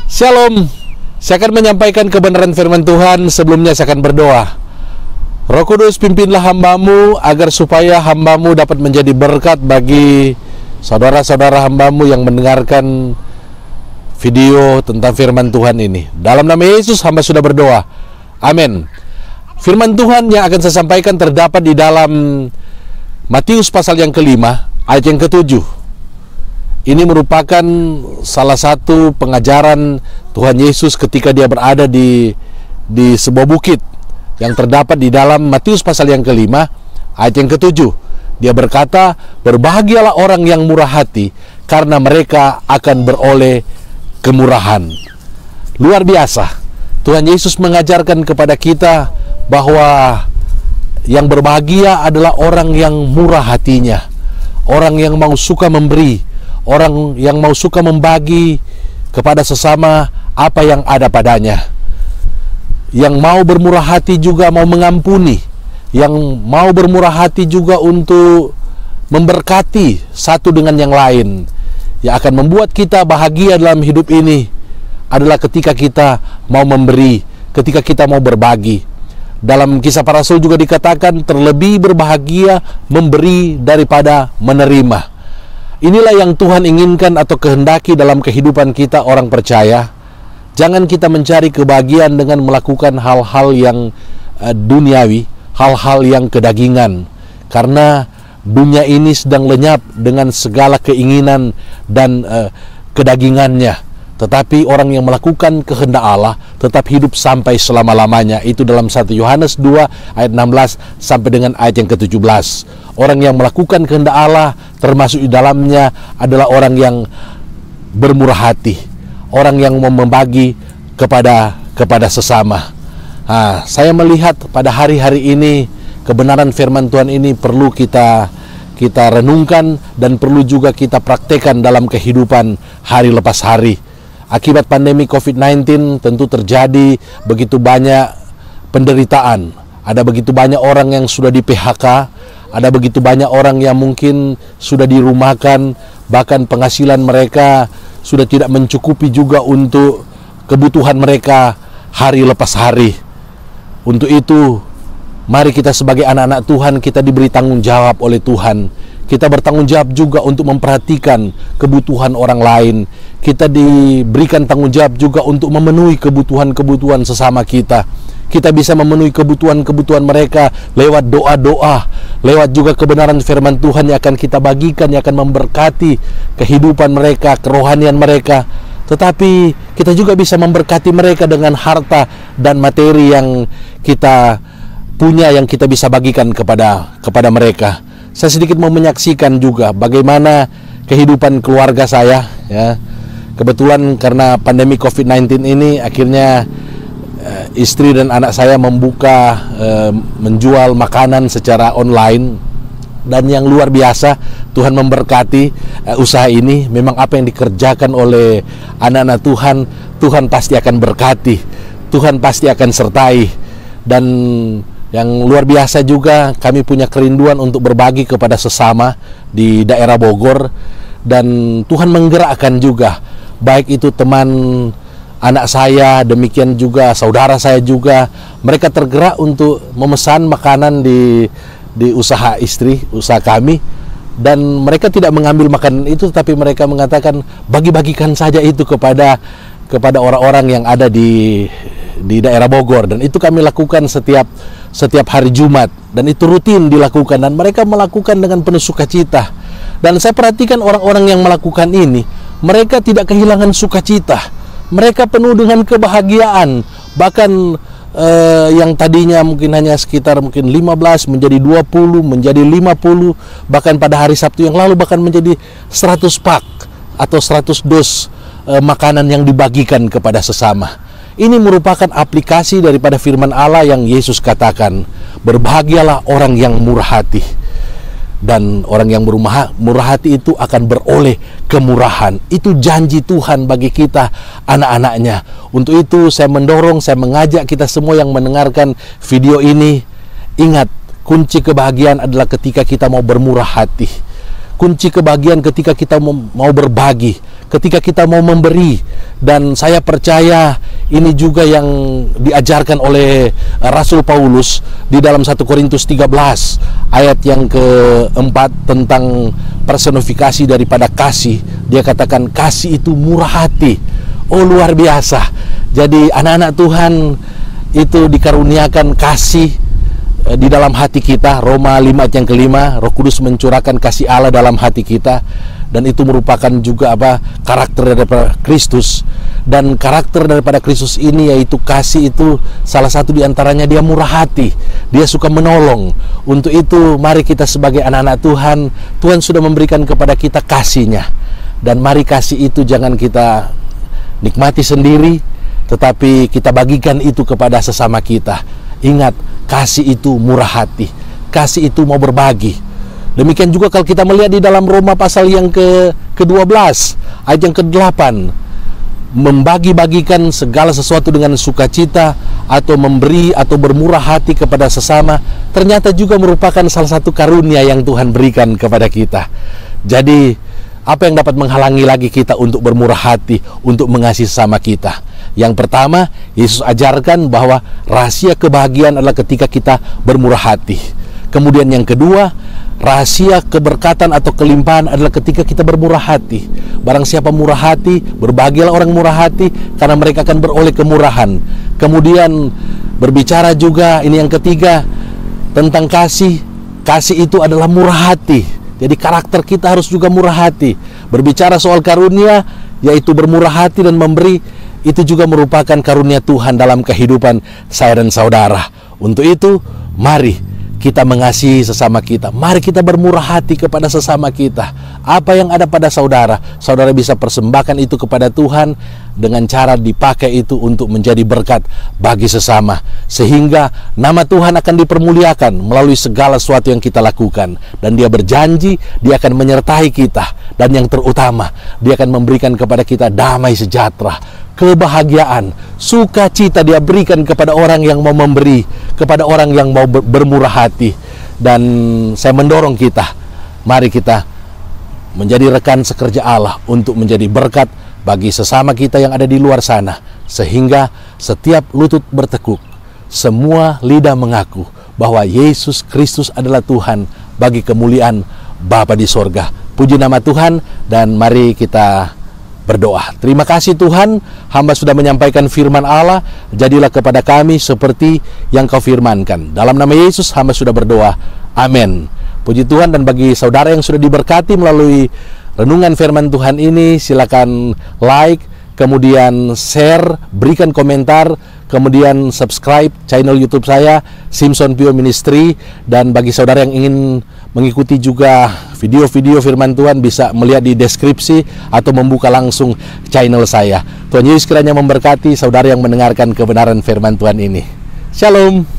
Shalom. Saya akan menyampaikan kebenaran firman Tuhan. Sebelumnya saya akan berdoa. Roh Kudus, pimpinlah hambamu agar supaya hambamu dapat menjadi berkat bagi saudara-saudara hambamu yang mendengarkan video tentang firman Tuhan ini. Dalam nama Yesus hamba sudah berdoa. Amin. Firman Tuhan yang akan saya sampaikan terdapat di dalam Matius pasal yang kelima, ayat yang ketujuh. Ini merupakan salah satu pengajaran Tuhan Yesus ketika dia berada di sebuah bukit yang terdapat di dalam Matius pasal yang kelima, ayat yang ketujuh. Dia berkata, berbahagialah orang yang murah hati, karena mereka akan beroleh kemurahan. Luar biasa. Tuhan Yesus mengajarkan kepada kita bahwa yang berbahagia adalah orang yang murah hatinya, orang yang mau suka memberi, orang yang mau suka membagi kepada sesama apa yang ada padanya, yang mau bermurah hati juga mau mengampuni, yang mau bermurah hati juga untuk memberkati satu dengan yang lain. Yang akan membuat kita bahagia dalam hidup ini adalah ketika kita mau memberi, ketika kita mau berbagi. Dalam Kisah Para Rasul juga dikatakan terlebih berbahagia memberi daripada menerima. Inilah yang Tuhan inginkan atau kehendaki dalam kehidupan kita orang percaya. Jangan kita mencari kebahagiaan dengan melakukan hal-hal yang duniawi, hal-hal yang kedagingan. Karena dunia ini sedang lenyap dengan segala keinginan dan kedagingannya. Tetapi orang yang melakukan kehendak Allah tetap hidup sampai selama-lamanya. Itu dalam 1 Yohanes 2 ayat 16 sampai dengan ayat yang ke-17. Orang yang melakukan kehendak Allah termasuk di dalamnya adalah orang yang bermurah hati, orang yang mau membagi kepada sesama. Saya melihat pada hari-hari ini kebenaran firman Tuhan ini perlu kita renungkan dan perlu juga kita praktekkan dalam kehidupan hari lepas hari. Akibat pandemi COVID-19 tentu terjadi begitu banyak penderitaan. Ada begitu banyak orang yang sudah di PHK, ada begitu banyak orang yang mungkin sudah dirumahkan, bahkan penghasilan mereka sudah tidak mencukupi juga untuk kebutuhan mereka hari lepas hari. Untuk itu, mari kita sebagai anak-anak Tuhan, kita diberi tanggung jawab oleh Tuhan. Kita bertanggung jawab juga untuk memperhatikan kebutuhan orang lain. Kita diberikan tanggung jawab juga untuk memenuhi kebutuhan-kebutuhan sesama kita. Kita bisa memenuhi kebutuhan-kebutuhan mereka lewat doa-doa, lewat juga kebenaran firman Tuhan yang akan kita bagikan, yang akan memberkati kehidupan mereka, kerohanian mereka. Tetapi kita juga bisa memberkati mereka dengan harta dan materi yang kita punya, yang kita bisa bagikan kepada mereka. Saya sedikit mau menyaksikan juga bagaimana kehidupan keluarga saya, ya. Kebetulan karena pandemi COVID-19 ini akhirnya istri dan anak saya membuka menjual makanan secara online, dan yang luar biasa Tuhan memberkati usaha ini. Memang apa yang dikerjakan oleh anak-anak Tuhan, Tuhan pasti akan berkati, Tuhan pasti akan sertai. Dan yang luar biasa juga kami punya kerinduan untuk berbagi kepada sesama di daerah Bogor, dan Tuhan menggerakkan juga, baik itu teman anak saya, demikian juga saudara saya juga, mereka tergerak untuk memesan makanan di usaha istri, usaha kami, dan mereka tidak mengambil makanan itu, tapi mereka mengatakan bagi-bagikan saja itu kepada orang-orang yang ada di daerah Bogor. Dan itu kami lakukan setiap hari Jumat, dan itu rutin dilakukan, dan mereka melakukan dengan penuh sukacita. Dan saya perhatikan orang-orang yang melakukan ini, mereka tidak kehilangan sukacita, mereka penuh dengan kebahagiaan. Bahkan yang tadinya mungkin hanya sekitar mungkin 15 menjadi 20, menjadi 50, bahkan pada hari Sabtu yang lalu bahkan menjadi 100 pak atau 100 dos makanan yang dibagikan kepada sesama. Ini merupakan aplikasi daripada firman Allah yang Yesus katakan, berbahagialah orang yang murah hati. Dan orang yang murah hati itu akan beroleh kemurahan. Itu janji Tuhan bagi kita, anak-anaknya. Untuk itu saya mendorong, saya mengajak kita semua yang mendengarkan video ini, ingat, kunci kebahagiaan adalah ketika kita mau bermurah hati. Kunci kebahagiaan ketika kita mau berbagi. ketika kita mau memberi. Dan saya percaya ini juga yang diajarkan oleh Rasul Paulus di dalam 1 Korintus 13 ayat yang keempat tentang personifikasi daripada kasih. Dia katakan kasih itu murah hati. Oh, luar biasa. Jadi anak-anak Tuhan itu dikaruniakan kasih di dalam hati kita. Roma 5 ayat yang kelima, Roh Kudus mencurahkan kasih Allah dalam hati kita, dan itu merupakan juga karakter daripada Kristus. Dan karakter daripada Kristus ini yaitu kasih, itu salah satu diantaranya dia murah hati, dia suka menolong. Untuk itu mari kita sebagai anak-anak Tuhan, Tuhan sudah memberikan kepada kita kasih-Nya, dan mari kasih itu jangan kita nikmati sendiri, tetapi kita bagikan itu kepada sesama kita. Ingat, kasih itu murah hati, kasih itu mau berbagi. Demikian juga kalau kita melihat di dalam Roma pasal yang ke-12 ayat yang ke-8, membagi-bagikan segala sesuatu dengan sukacita, atau memberi atau bermurah hati kepada sesama, ternyata juga merupakan salah satu karunia yang Tuhan berikan kepada kita. Jadi apa yang dapat menghalangi lagi kita untuk bermurah hati, untuk mengasihi sesama kita? Yang pertama, Yesus ajarkan bahwa rahasia kebahagiaan adalah ketika kita bermurah hati. Kemudian yang kedua, rahasia keberkatan atau kelimpahan adalah ketika kita bermurah hati. Barang siapa murah hati, berbahagialah orang murah hati, karena mereka akan beroleh kemurahan. Kemudian berbicara juga, ini yang ketiga, tentang kasih. Kasih itu adalah murah hati. Jadi karakter kita harus juga murah hati. Berbicara soal karunia, yaitu bermurah hati dan memberi, itu juga merupakan karunia Tuhan dalam kehidupan saya dan saudara. Untuk itu, mari kita mengasihi sesama kita. Mari kita bermurah hati kepada sesama kita. Apa yang ada pada saudara, saudara bisa persembahkan itu kepada Tuhan dengan cara dipakai itu untuk menjadi berkat bagi sesama, sehingga nama Tuhan akan dipermuliakan melalui segala sesuatu yang kita lakukan. Dan Dia berjanji Dia akan menyertai kita, dan yang terutama Dia akan memberikan kepada kita damai sejahtera, kebahagiaan, sukacita. Dia berikan kepada orang yang mau memberi, kepada orang yang mau bermurah hati. Dan saya mendorong kita, mari kita menjadi rekan sekerja Allah untuk menjadi berkat bagi sesama kita yang ada di luar sana, sehingga setiap lutut bertekuk, semua lidah mengaku bahwa Yesus Kristus adalah Tuhan, bagi kemuliaan Bapa di sorga. Puji nama Tuhan, dan mari kita berdoa. Terima kasih Tuhan, hamba sudah menyampaikan firman Allah, jadilah kepada kami seperti yang Kau firmankan. Dalam nama Yesus hamba sudah berdoa, amin. Puji Tuhan. Dan bagi saudara yang sudah diberkati melalui renungan firman Tuhan ini, silakan like, kemudian share, berikan komentar, kemudian subscribe channel YouTube saya, Simpson Pio Ministry. Dan bagi saudara yang ingin mengikuti juga video-video firman Tuhan, bisa melihat di deskripsi atau membuka langsung channel saya. Tuhan Yesus kiranya memberkati saudara yang mendengarkan kebenaran firman Tuhan ini. Shalom.